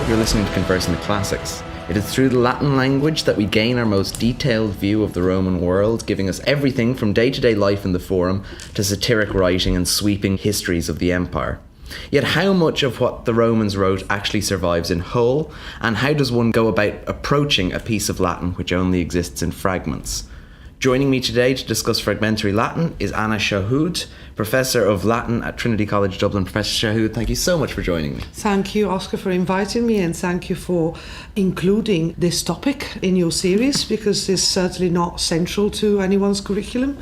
You're listening to Conversing the Classics. It is through the Latin language that we gain our most detailed view of the Roman world, giving us everything from day-to-day life in the Forum to satiric writing and sweeping histories of the empire. Yet how much of what the Romans wrote actually survives in whole, and how does one go about approaching a piece of Latin which only exists in fragments? Joining me today to discuss Fragmentary Latin is Anna Chahoud, Professor of Latin at Trinity College Dublin. Professor Chahoud, thank you so much for joining me. Thank you, Oscar, for inviting me, and thank you for including this topic in your series, because it's certainly not central to anyone's curriculum,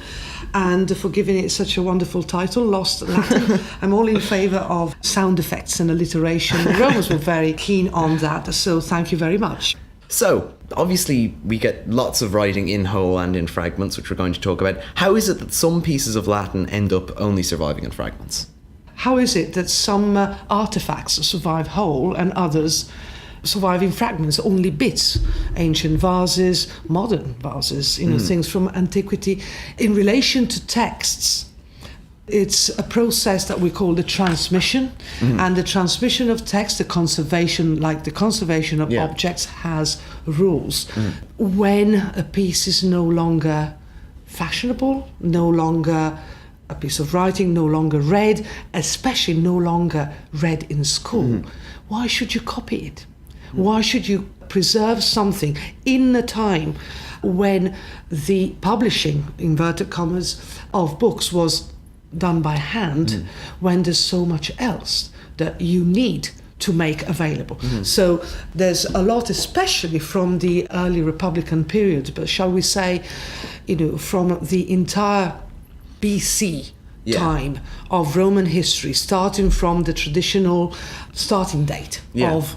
and for giving it such a wonderful title, Lost Latin. I'm all in favour of sound effects and alliteration. The Romans were very keen on that, so thank you very much. So, obviously, we get lots of writing in whole and in fragments, which we're going to talk about. How is it that some pieces of Latin end up only surviving in fragments? How is it that some artefacts survive whole and others survive in fragments, only bits? Ancient vases, modern vases, things from antiquity. In relation to texts, it's a process that we call the transmission, and the transmission of text, the conservation of objects, has rules. When a piece is no longer fashionable, no longer a piece of writing, no longer read, especially no longer read in school, why should you copy it? Why should you preserve something in a time when the publishing, inverted commas, of books was done by hand, when there's so much else that you need to make available? So there's a lot, especially from the early Republican period, but shall we say, from the entire BC time of Roman history, starting from the traditional starting date of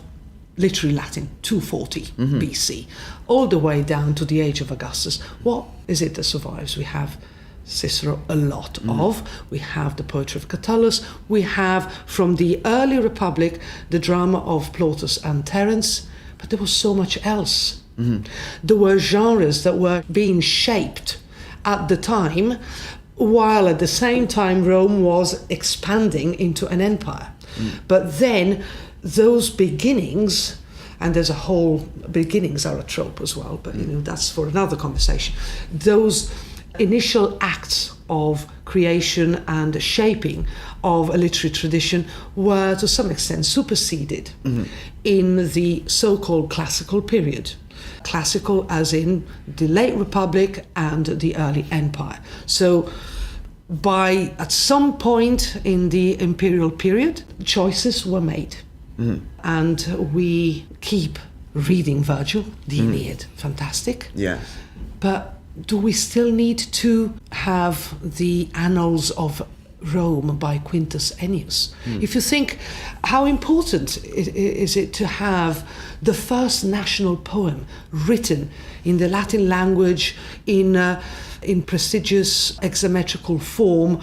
literary Latin, 240 BC, all the way down to the age of Augustus. What is it that survives? We have Cicero, a lot of. We have the poetry of Catullus. We have, from the early Republic, the drama of Plautus and Terence. But there was so much else. There were genres that were being shaped at the time, while at the same time Rome was expanding into an empire. But then those beginnings, and there's a whole, beginnings are a trope as well, but that's for another conversation. Those initial acts of creation and shaping of a literary tradition were to some extent superseded in the so-called classical period. Classical as in the late Republic and the early Empire. So at some point in the imperial period, choices were made. And we keep reading Virgil, the Iliad, fantastic. Yeah. But do we still need to have the Annals of Rome by Quintus Ennius? If you think, how important is it to have the first national poem written in the Latin language in prestigious hexametrical form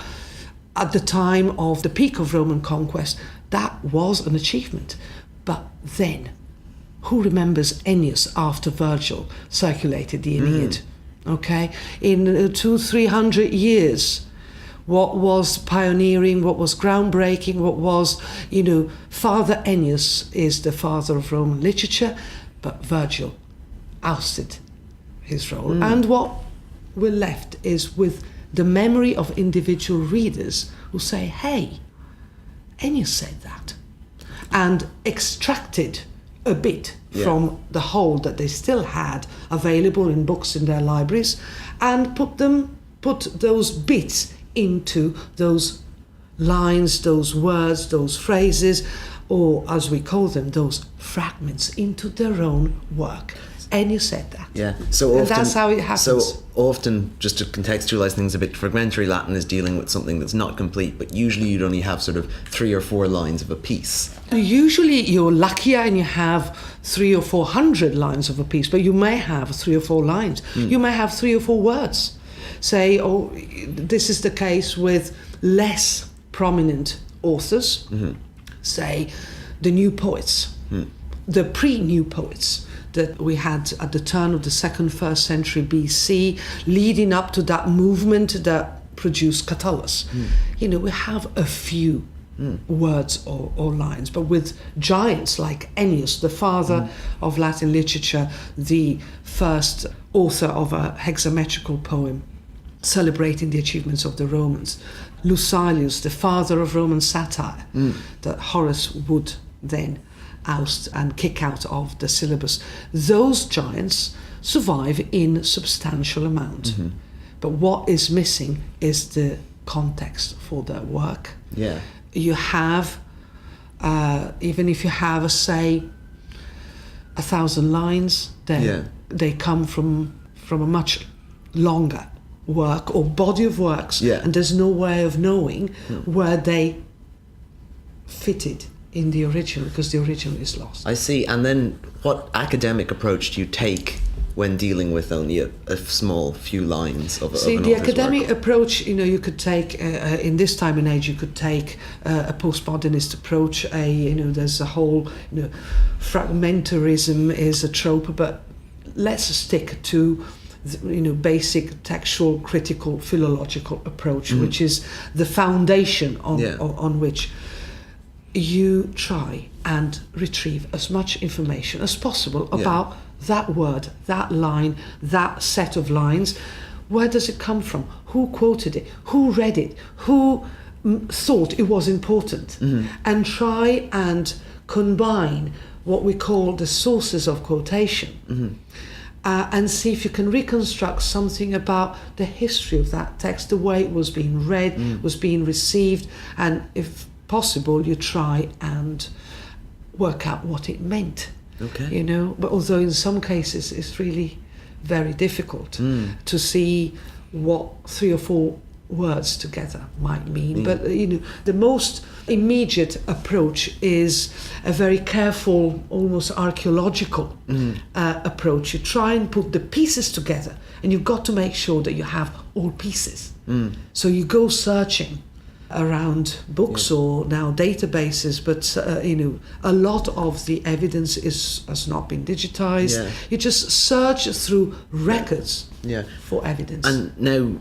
at the time of the peak of Roman conquest? That was an achievement. But then, who remembers Ennius after Virgil circulated the Iliad? Okay, in 200-300 years, what was pioneering, what was groundbreaking, what was, Father Ennius is the father of Roman literature, but Virgil ousted his role. And what we're left is with the memory of individual readers who say, hey, Ennius said that, and extracted a bit from the whole that they still had available in books in their libraries, and put those bits into those lines, those words, those phrases, or as we call them, those fragments, into their own work. And you said that. Yeah. So often, that's how it happens. So often, just to contextualise things a bit, fragmentary Latin is dealing with something that's not complete, but usually you'd only have sort of 3 or 4 lines of a piece. Usually you're luckier and you have 300 or 400 lines of a piece, but you may have 3 or 4 lines. You may have 3 or 4 words. Say, this is the case with less prominent authors. Say, the new poets, the pre-new poets that we had at the turn of the 1st century BC, leading up to that movement that produced Catullus. We have a few words or lines, but with giants like Ennius, the father of Latin literature, the first author of a hexametrical poem celebrating the achievements of the Romans, Lucilius, the father of Roman satire, that Horace would then oust and kick out of the syllabus. Those giants survive in substantial amount. But what is missing is the context for their work. Yeah. You have, even if you have, say, 1,000 lines, they come from a much longer work or body of works, and there's no way of knowing where they fitted in the original, because the original is lost. I see. And then what academic approach do you take when dealing with only a small few lines of See, an the author's academic work? approach, you could take, in this time and age, you could take a postmodernist approach. There's a whole, fragmentarism is a trope, but let's stick to, basic textual, critical, philological approach, which is the foundation on which you try and retrieve as much information as possible about that word, that line, that set of lines. Where does it come from? Who quoted it? Who read it? Who thought it was important? And try and combine what we call the sources of quotation, and see if you can reconstruct something about the history of that text, the way it was being read, was being received, and if possible, you try and work out what it meant. Okay. But although in some cases it's really very difficult to see what 3 or 4 words together might mean. But the most immediate approach is a very careful, almost archaeological approach. You try and put the pieces together, and you've got to make sure that you have all pieces. So you go searching around books or now databases, but a lot of the evidence has not been digitized. You just search through records for evidence. And now,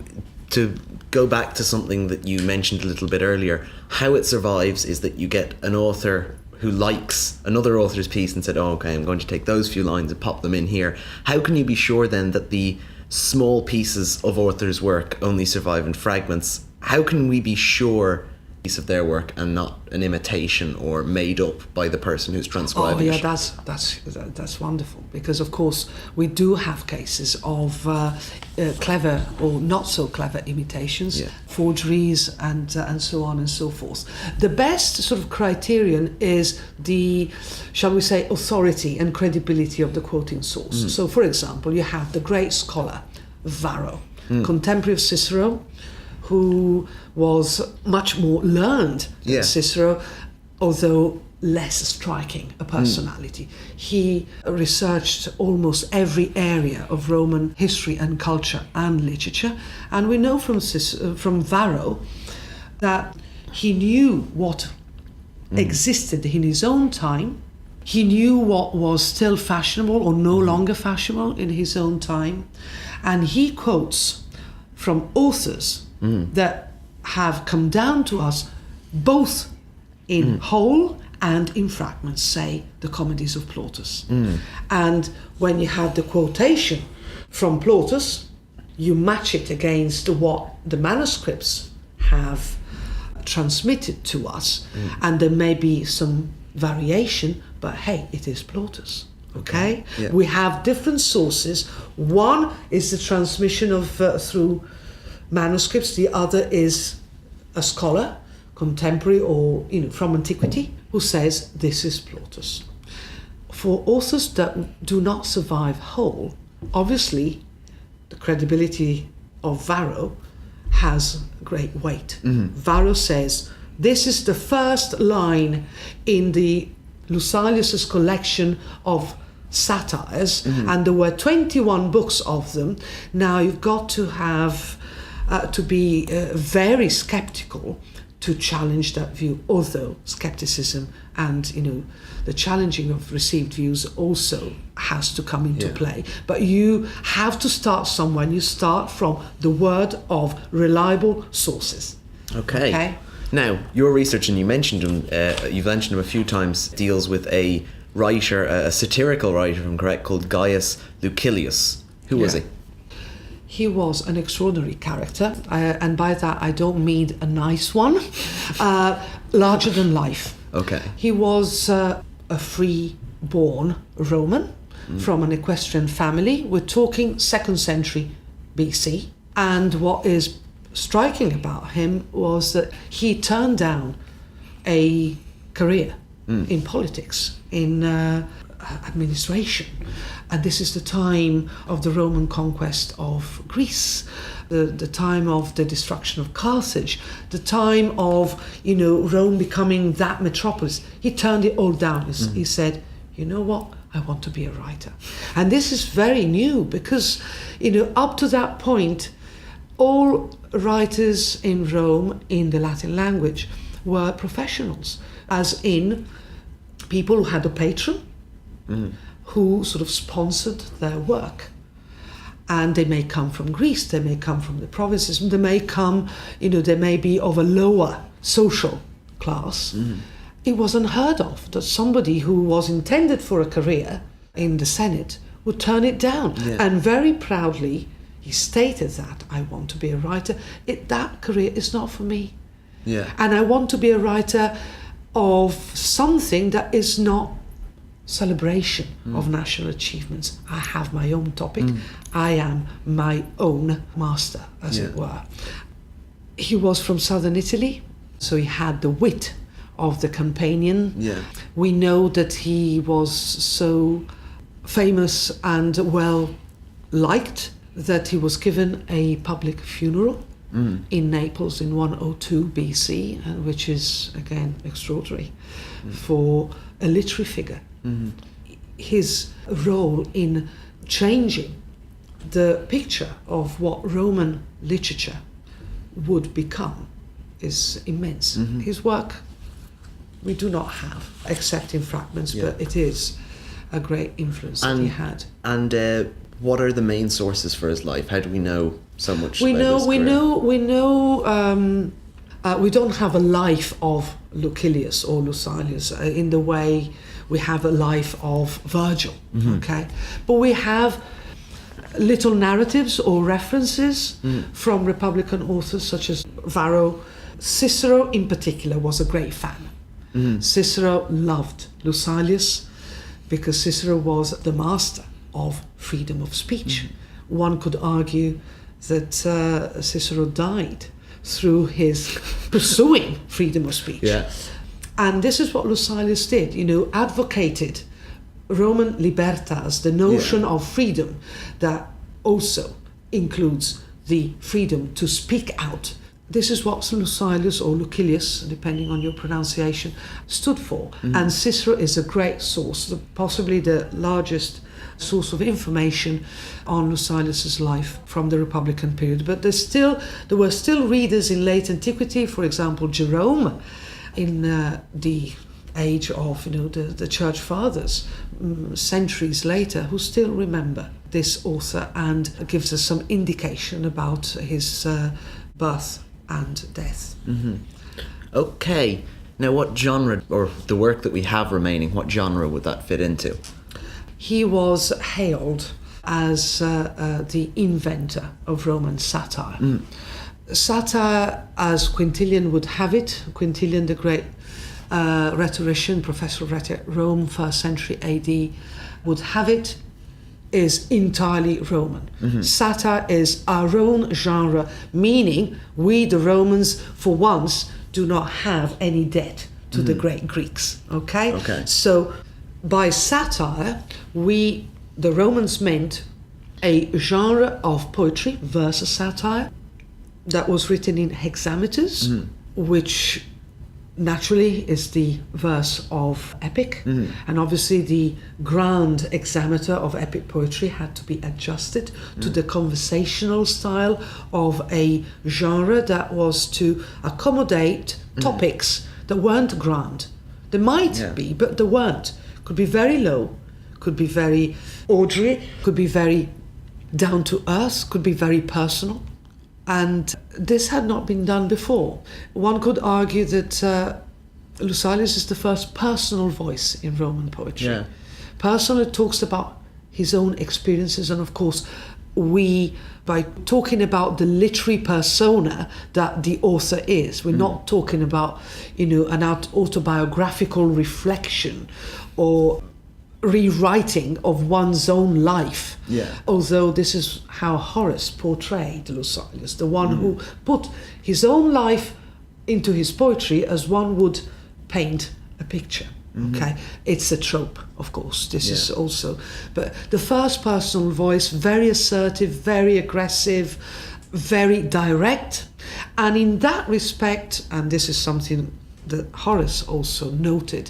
to go back to something that you mentioned a little bit earlier, how it survives is that you get an author who likes another author's piece and said, okay, I'm going to take those few lines and pop them in here. How can you be sure then that the small pieces of authors' work only survive in fragments? How can we be sure piece of their work and not an imitation or made up by the person who's transcribing it? That's wonderful, because of course we do have cases of clever or not so clever imitations, forgeries, and so on and so forth. The best sort of criterion is the, shall we say, authority and credibility of the quoting source. So, for example, you have the great scholar Varro, contemporary of Cicero, who was much more learned than Cicero, although less striking a personality. He researched almost every area of Roman history and culture and literature, and we know from Varro that he knew what existed in his own time. He knew what was still fashionable or no longer fashionable in his own time, and he quotes from authors that have come down to us both in whole and in fragments, say the comedies of Plautus. And when you have the quotation from Plautus, you match it against what the manuscripts have transmitted to us, and there may be some variation, but hey, it is Plautus. Okay? We have different sources. One is the transmission of through manuscripts, the other is a scholar, contemporary or from antiquity, who says this is Plautus. For authors that do not survive whole, obviously the credibility of Varro has great weight. Varro says this is the first line in the Lucilius's collection of satires, and there were 21 books of them. Now you've got to have to be very skeptical to challenge that view, although skepticism and the challenging of received views also has to come into play. But you have to start somewhere, and you start from the word of reliable sources. Okay? Now, your research, and you've mentioned him a few times, deals with a writer, a satirical writer, if I'm correct, called Gaius Lucilius. Who was he? He was an extraordinary character, and by that I don't mean a nice one, larger than life. Okay. He was a free-born Roman from an equestrian family. We're talking 2nd century BC. And what is striking about him was that he turned down a career in politics, in administration. And this is the time of the Roman conquest of Greece, the time of the destruction of Carthage, the time of, Rome becoming that metropolis. He turned it all down. He said, you know what? I want to be a writer. And this is very new because, up to that point, all writers in Rome in the Latin language were professionals, as in people who had a patron, who sort of sponsored their work. And they may come from Greece, they may come from the provinces, they may come, they may be of a lower social class. It was unheard of that somebody who was intended for a career in the Senate would turn it down. Yeah. And very proudly, he stated that, I want to be a writer. That career is not for me. Yeah. And I want to be a writer of something that is not celebration of national achievements. I have my own topic. I am my own master, as it were. He was from southern Italy, so he had the wit of the Campanian. Yeah. We know that he was so famous and well liked that he was given a public funeral in Naples in 102 BC, and which is again extraordinary for a literary figure. His role in changing the picture of what Roman literature would become is immense. His work we do not have, except in Fragments, but it is a great influence that he had. And what are the main sources for his life? How do we know so much We about his career? We don't have a life of Lucilius or Lucilius in the way we have a life of Virgil, okay? But we have little narratives or references from Republican authors such as Varro. Cicero in particular was a great fan. Cicero loved Lucilius because Cicero was the master of freedom of speech. One could argue that Cicero died through his pursuing freedom of speech. Yeah. And this is what Lucilius did, advocated Roman libertas, the notion of freedom that also includes the freedom to speak out. This is what Lucilius or Lucilius, depending on your pronunciation, stood for. And Cicero is a great source, possibly the largest source of information on Lucilius's life from the Republican period. But there were still readers in late antiquity, for example, Jerome, in the age of the church fathers, centuries later, who still remember this author and gives us some indication about his birth and death. Okay, now what genre, or the work that we have remaining, what genre would that fit into? He was hailed as the inventor of Roman satire. Satire, as Quintilian would have it, Quintilian, the great rhetorician, professor of rhetoric, Rome, 1st century AD, would have it, is entirely Roman. Satire is our own genre, meaning we, the Romans, for once, do not have any debt to the great Greeks. Okay? So by satire, the Romans meant a genre of poetry, verse satire, that was written in hexameters, which naturally is the verse of epic. And obviously the grand hexameter of epic poetry had to be adjusted to the conversational style of a genre that was to accommodate topics that weren't grand. They might be, but they weren't. Could be very low, could be very ordinary, could be very down to earth, could be very personal. And this had not been done before. One could argue that Lucilius is the first personal voice in Roman poetry. Yeah. Personally talks about his own experiences, and of course we, by talking about the literary persona that the author is, we're not talking about, an autobiographical reflection or rewriting of one's own life. Yeah. Although this is how Horace portrayed Lucilius, the one who put his own life into his poetry as one would paint a picture. Okay, it's a trope, of course. This is also, but the first personal voice, very assertive, very aggressive, very direct, and in that respect, and this is something that Horace also noted,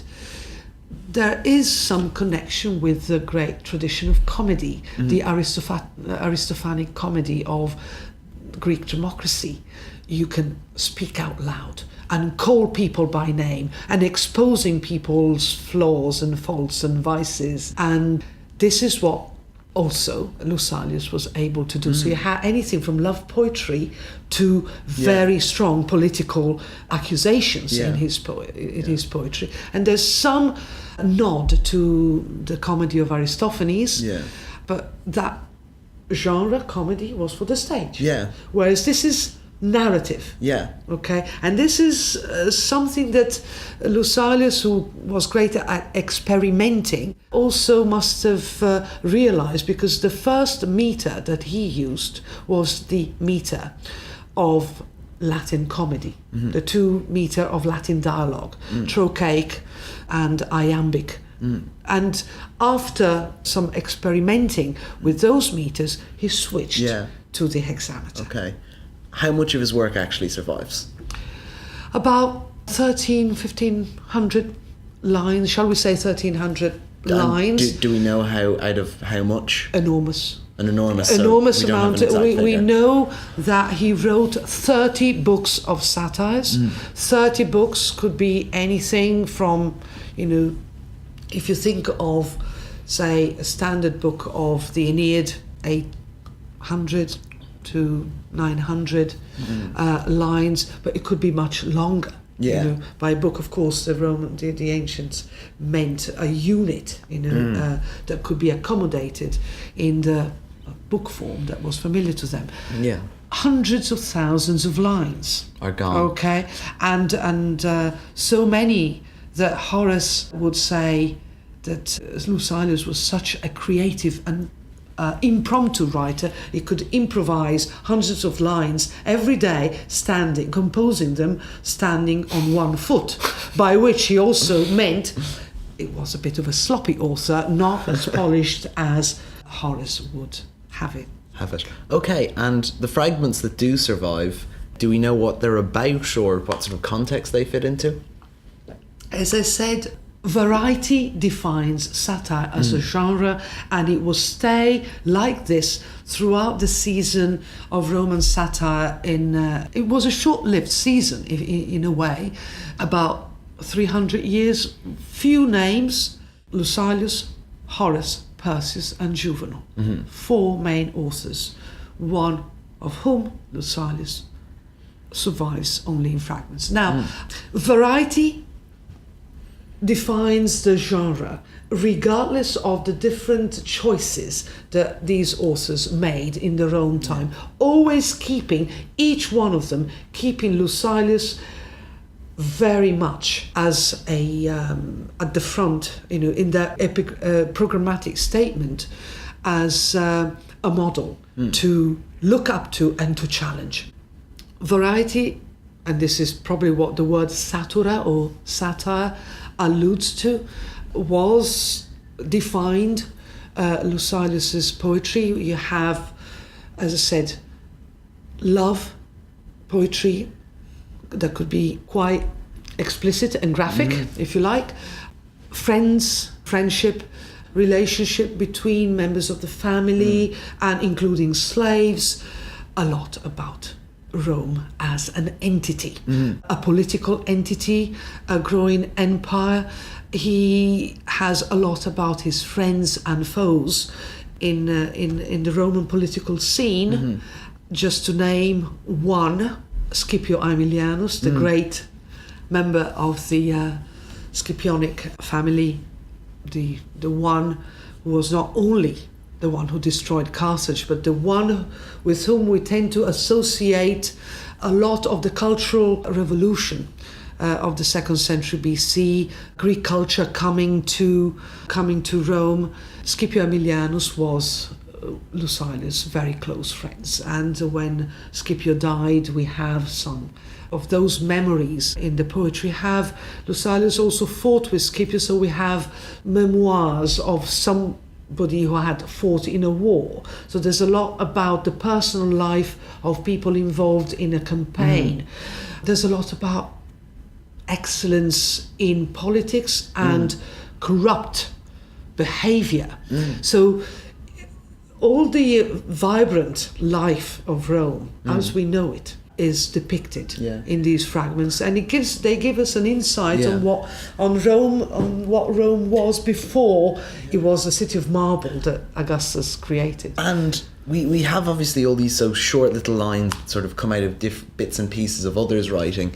there is some connection with the great tradition of comedy, the Aristophanic comedy of Greek democracy. You can speak out loud and call people by name and exposing people's flaws and faults and vices. And this is what also Lucilius was able to do. So you had anything from love poetry to very strong political accusations in his his poetry. And there's some nod to the comedy of Aristophanes, but that genre, comedy, was for the stage. Yeah. Whereas this is narrative. Yeah. Okay. And this is something that Lucilius, who was great at experimenting, also must have realized, because the first meter that he used was the meter of Latin comedy, the 2 meter of Latin dialogue, trochaic and iambic. And after some experimenting with those meters, he switched to the hexameter. Okay. How much of his work actually survives? About 1,500 lines, shall we say 1,300 lines. Do we know out of how much? Enormous. An enormous Enormous so we don't amount. have an exact We figure. know that he wrote 30 books of satires. 30 books could be anything from, if you think of, say, a standard book of the Aeneid, 800 to 900 lines, but it could be much longer. Yeah. By book, of course, the ancients meant a unit, that could be accommodated in the book form that was familiar to them. Yeah. Hundreds of thousands of lines Are gone. Okay, and so many that Horace would say that Lucilius was such a creative and impromptu writer. He could improvise hundreds of lines every day, composing them standing on one foot, by which he also meant it was a bit of a sloppy author, not as polished as Horace would have it. Okay, and the fragments that do survive, do we know what they're about or what sort of context they fit into? As I said, variety defines satire as a genre, and it will stay like this throughout the season of Roman satire. It was a short-lived season in a way, about 300 years. Few names: Lucilius, Horace, Persius and Juvenal. 4 main authors, one of whom, Lucilius, survives only in fragments. Now, variety defines the genre, regardless of the different choices that these authors made in their own time, always keeping, each one of them, keeping Lucilius very much as a at the front, in their epic programmatic statement, as a model to look up to and to challenge. Variety, and this is probably what the word satura or satire alludes to, was defined Lucilius's poetry. You have, as I said, love poetry that could be quite explicit and graphic, if you like. Friendship, relationship between members of the family and including slaves. A lot about Rome as an entity, a political entity, a growing empire. He has a lot about his friends and foes in the Roman political scene, just to name one, Scipio Aemilianus, the great member of the Scipionic family, the one who was not only the one who destroyed Carthage, but the one with whom we tend to associate a lot of the cultural revolution of the 2nd century BC, Greek culture coming to Rome. Scipio Aemilianus was Lucilius' very close friends, and when Scipio died, we have some of those memories in the poetry. Have Lucilius also fought with Scipio, so we have memoirs of somebody who had fought in a war. So there's a lot about the personal life of people involved in a campaign. There's a lot about excellence in politics and corrupt behavior. So all the vibrant life of Rome, as we know it, is depicted in these fragments, and they give us an insight on what Rome was before it was a city of marble that Augustus created. And we have obviously all these so short little lines that sort of come out of bits and pieces of others' writing.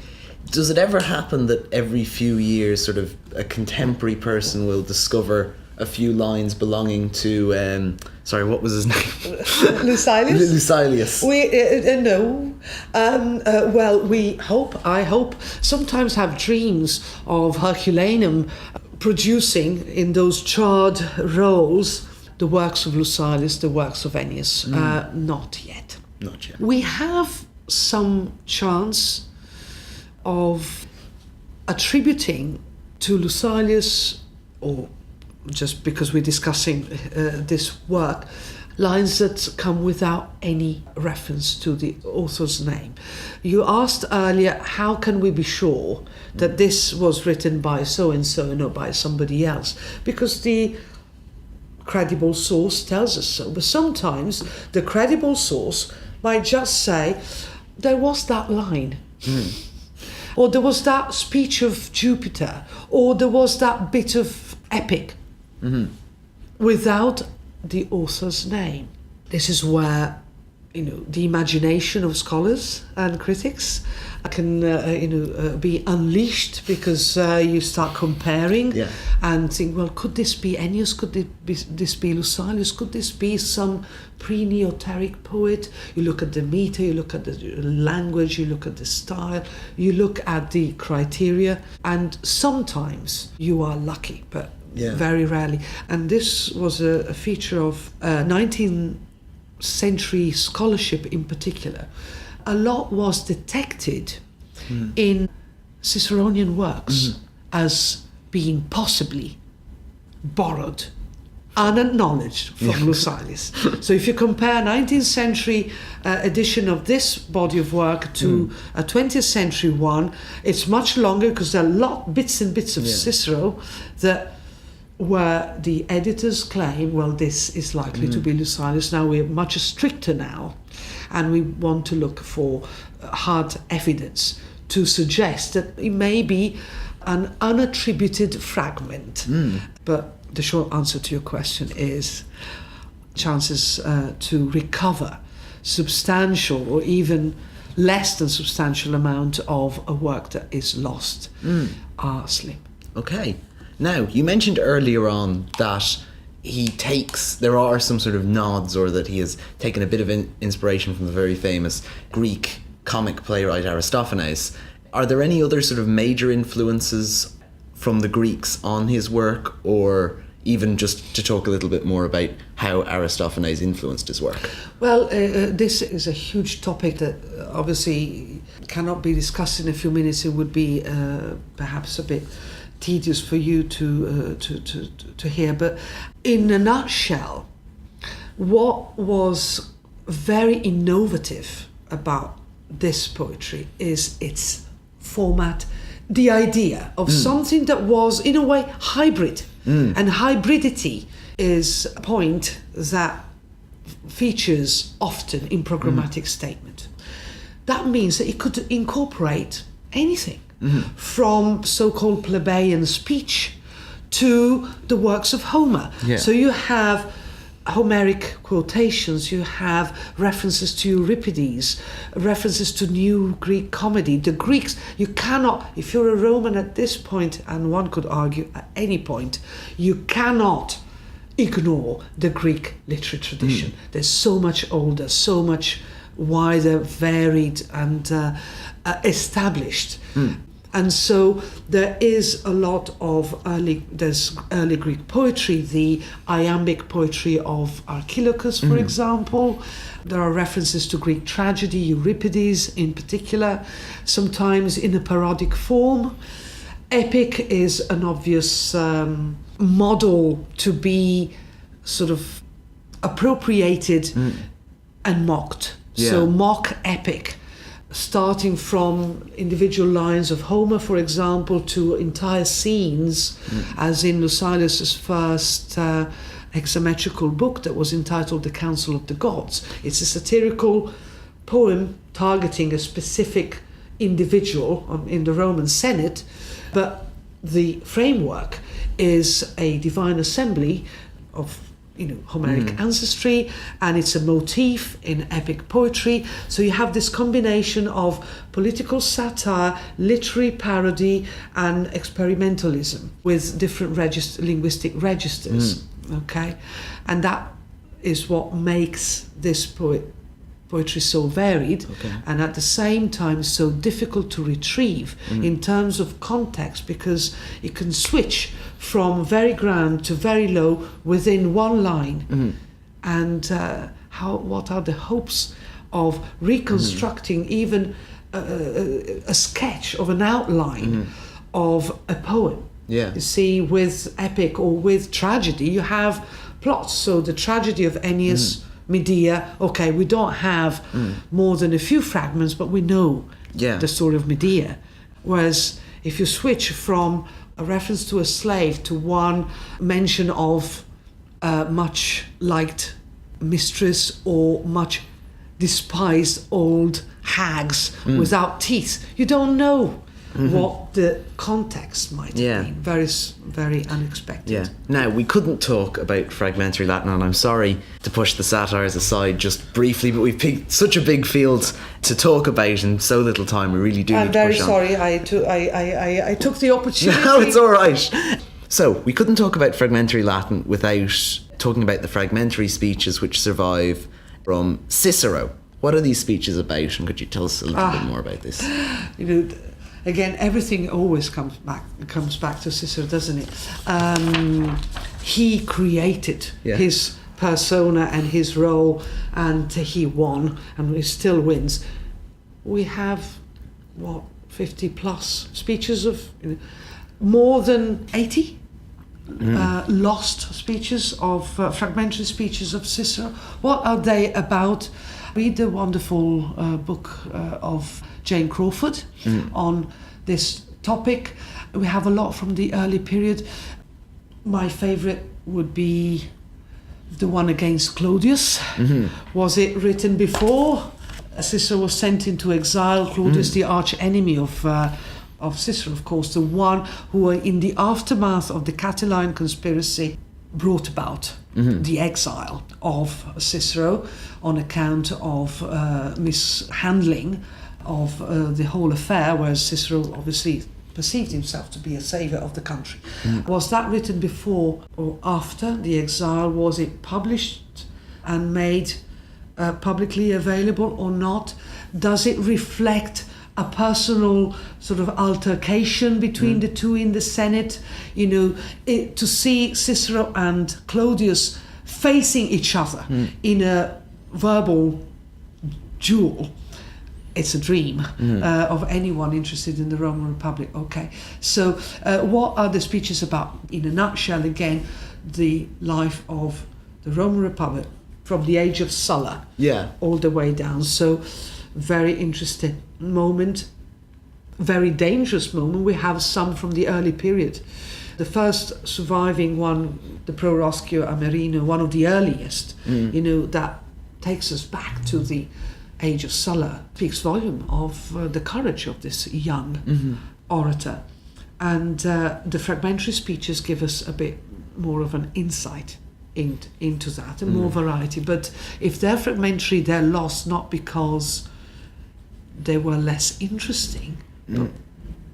Does it ever happen that every few years sort of a contemporary person will discover a few lines belonging to what was his name? Lucilius? Lucilius. No. I hope, sometimes have dreams of Herculaneum producing in those charred rolls the works of Lucilius, the works of Ennius. Not yet. Not yet. We have some chance of attributing to Lucilius, or just because we're discussing this work, lines that come without any reference to the author's name. You asked earlier, how can we be sure that this was written by so-and-so and not by somebody else? Because the credible source tells us so. But sometimes the credible source might just say, there was that line. Or there was that speech of Jupiter, or there was that bit of epic, without the author's name. This is where, the imagination of scholars and critics can, be unleashed, because you start comparing and think, well, could this be Ennius? Could this be Lucilius? Could this be some pre-Neoteric poet? You look at the meter, you look at the language, you look at the style, you look at the criteria, and sometimes you are lucky, but very rarely. And this was a feature of 19th century scholarship in particular. A lot was detected in Ciceronian works as being possibly borrowed, unacknowledged from Lucilius. So if you compare 19th century edition of this body of work to a 20th century one, it's much longer, because there are bits and bits of Cicero that where the editors claim, well, this is likely to be Lucilius. Now we're much stricter now, and we want to look for hard evidence to suggest that it may be an unattributed fragment. But the short answer to your question is chances to recover substantial or even less than substantial amount of a work that is lost are slim. Okay. Now, you mentioned earlier on that there are some sort of nods, or that he has taken a bit of inspiration from the very famous Greek comic playwright Aristophanes. Are there any other sort of major influences from the Greeks on his work, or even just to talk a little bit more about how Aristophanes influenced his work? Well, this is a huge topic that obviously cannot be discussed in a few minutes. It would be perhaps a bit tedious for you to hear, but in a nutshell, what was very innovative about this poetry is its format, the idea of something that was in a way hybrid, and hybridity is a point that features often in programmatic statement. That means that it could incorporate anything. From so-called plebeian speech to the works of Homer. So you have Homeric quotations, you have references to Euripides, references to New Greek comedy. The Greeks, you cannot, if you're a Roman at this point, and one could argue at any point, you cannot ignore the Greek literary tradition. There's so much older, so much wider, varied and established. And so there is a lot of there's early Greek poetry, the iambic poetry of Archilochus, for example. There are references to Greek tragedy, Euripides in particular, sometimes in a parodic form. Epic is an obvious model to be sort of appropriated and mocked. Yeah. So mock epic, starting from individual lines of Homer, for example, to entire scenes, as in Lucilius's first hexametrical book that was entitled The Council of the Gods. It's a satirical poem targeting a specific individual in the Roman Senate, but the framework is a divine assembly of Homeric ancestry, and it's a motif in epic poetry. So you have this combination of political satire, literary parody, and experimentalism with different linguistic registers. Okay, and that is what makes this poetry so varied, and at the same time so difficult to retrieve in terms of context, because it can switch from very grand to very low within one line. And what are the hopes of reconstructing even a sketch of an outline of a poem? You see, with epic or with tragedy, you have plots. So the tragedy of Ennius, Medea, okay, we don't have more than a few fragments, but we know the story of Medea. Whereas if you switch from a reference to a slave to one mention of much liked mistress or much despised old hags without teeth, you don't know what the context might have been. Very, very unexpected. Now, we couldn't talk about fragmentary Latin, and I'm sorry to push the satires aside just briefly, but we've picked such a big field to talk about in so little time. We really do need to push on. I'm very sorry. I took the opportunity. No, it's all right. So, we couldn't talk about fragmentary Latin without talking about the fragmentary speeches which survive from Cicero. What are these speeches about, and could you tell us a little bit more about this? Again, everything always comes back to Cicero, doesn't it? He created his persona and his role, and he won, and he still wins. We have 50 plus speeches of more than 80 lost speeches of fragmentary speeches of Cicero. What are they about? Read the wonderful book of Jane Crawford on this topic. We have a lot from the early period. My favourite would be the one against Claudius. Was it written before Cicero was sent into exile? Claudius, the arch enemy of Cicero, of course, the one who, in the aftermath of the Catiline conspiracy, brought about the exile of Cicero on account of mishandling of the whole affair, whereas Cicero obviously perceived himself to be a saviour of the country. Was that written before or after the exile? Was it published and made publicly available or not? Does it reflect a personal sort of altercation between the two in the Senate? To see Cicero and Claudius facing each other in a verbal duel, it's a dream of anyone interested in the Roman Republic. Okay, so what are the speeches about? In a nutshell, again, the life of the Roman Republic from the age of Sulla all the way down. So very interesting moment, very dangerous moment. We have some from the early period. The first surviving one, the Proroscio Amerino, one of the earliest, that takes us back to the age of Sulla, speaks volume of the courage of this young orator. And the fragmentary speeches give us a bit more of an insight into that, and more variety. But if they're fragmentary, they're lost not because they were less interesting, but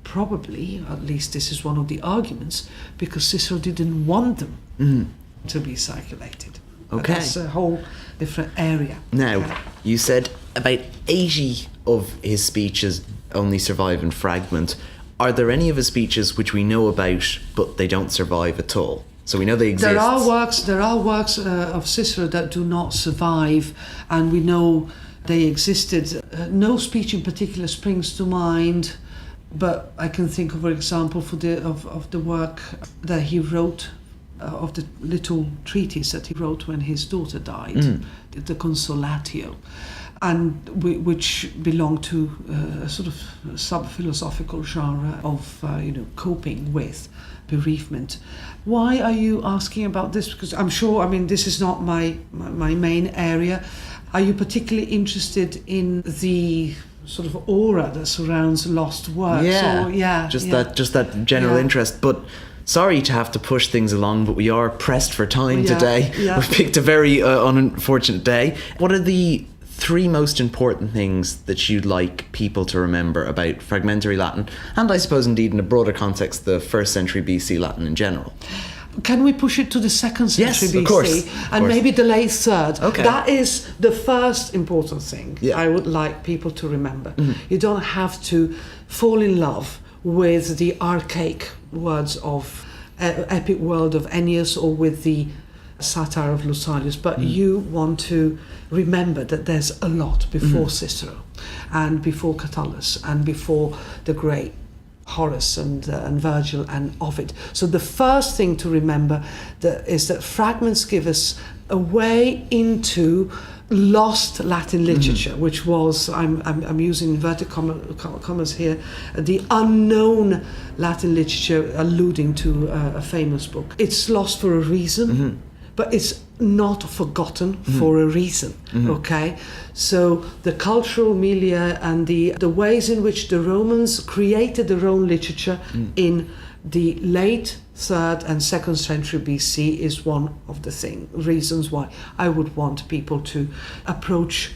probably, at least this is one of the arguments, because Cicero didn't want them to be circulated. But Okay. that's a whole different area. Now, Okay. you said about 80 of his speeches only survive in fragment. Are there any of his speeches which we know about, but they don't survive at all? So we know they exist. There are works of Cicero that do not survive, and we know they existed. No speech in particular springs to mind, but I can think of, for example, of the work that he wrote, of the little treatise that he wrote when his daughter died, the Consolatio, and which belonged to a sort of sub-philosophical genre of coping with bereavement. Why are you asking about this? Because I'm sure, I mean, this is not my main area. Are you particularly interested in the sort of aura that surrounds lost works? Yeah, just that general interest. But sorry to have to push things along, but we are pressed for time today. Yeah. We've picked a very unfortunate day. What are the 3 most important things that you'd like people to remember about fragmentary Latin, and I suppose indeed in a broader context, the 1st century BC Latin in general? Can we push it to the 2nd century BC? Of course. And maybe the late 3rd. Okay. That is the first important thing Yeah. I would like people to remember. You don't have to fall in love with the archaic words of epic world of Ennius or with the satire of Lucilius, but you want to remember that there's a lot before Cicero and before Catullus and before the great Horace and Virgil and Ovid. So the first thing to remember is that fragments give us a way into lost Latin literature, which was, I'm using inverted commas here, the unknown Latin literature, alluding to a famous book. It's lost for a reason, but it's not forgotten for a reason, okay? So the cultural milieu and the ways in which the Romans created their own literature in the late 3rd and 2nd century BC is one of the reasons why I would want people to approach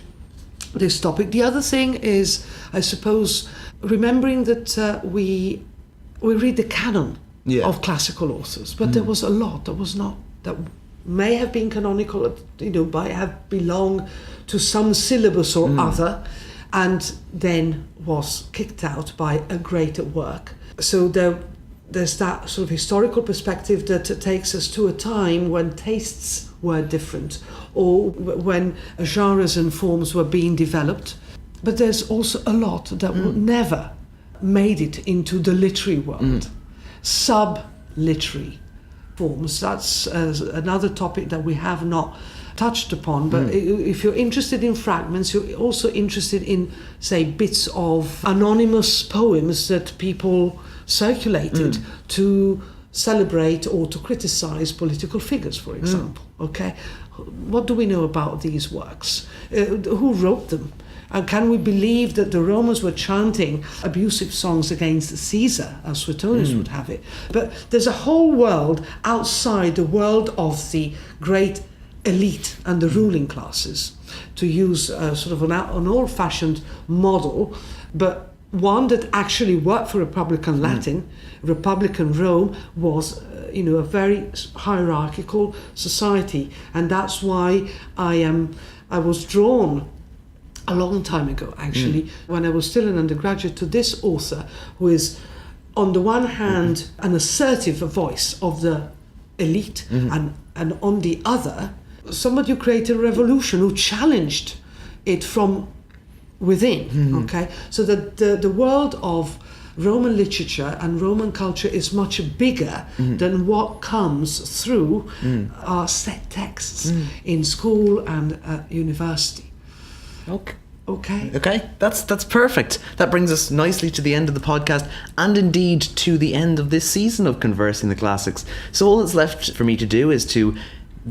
this topic. The other thing is, I suppose, remembering that we read the canon of classical authors, but there was a lot that may have been canonical, might have belonged to some syllabus or other, and then was kicked out by a greater work. So there's that sort of historical perspective that takes us to a time when tastes were different, or when genres and forms were being developed. But there's also a lot that never made it into the literary world. Sub-literary forms. That's another topic that we have not touched upon, but if you're interested in fragments, you're also interested in, say, bits of anonymous poems that people circulated to celebrate or to criticize political figures, for example. Okay, what do we know about these works? Who wrote them? And can we believe that the Romans were chanting abusive songs against Caesar, as Suetonius would have it? But there's a whole world outside the world of the great elite and the ruling classes, to use sort of an old-fashioned model, but one that actually worked for Republican Latin. Republican Rome was a very hierarchical society, and that's why I was drawn a long time ago, actually, when I was still an undergraduate, to this author who is, on the one hand, an assertive voice of the elite, and on the other, somebody who created a revolution, who challenged it from within. Okay, so that the world of Roman literature and Roman culture is much bigger than what comes through our set texts in school and at university. Okay, that's perfect. That brings us nicely to the end of the podcast, and indeed to the end of this season of Conversing the Classics. So all that's left for me to do is to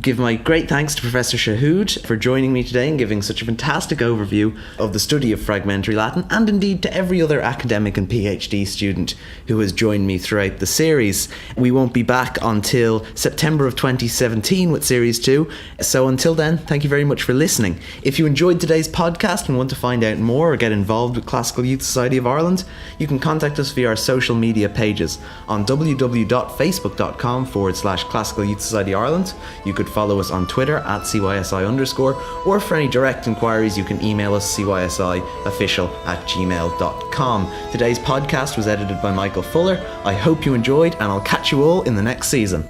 Give my great thanks to Professor Chahoud for joining me today and giving such a fantastic overview of the study of fragmentary Latin, and indeed to every other academic and PhD student who has joined me throughout the series. We won't be back until September of 2017 with Series 2, so until then, thank you very much for listening. If you enjoyed today's podcast and want to find out more or get involved with Classical Youth Society of Ireland, you can contact us via our social media pages on www.facebook.com/Classical Youth Society Ireland. You could follow us on Twitter at CYSI_, or for any direct inquiries you can email us cysiofficial@gmail.com. Today's podcast was edited by Michael Fuller. I hope you enjoyed, and I'll catch you all in the next season.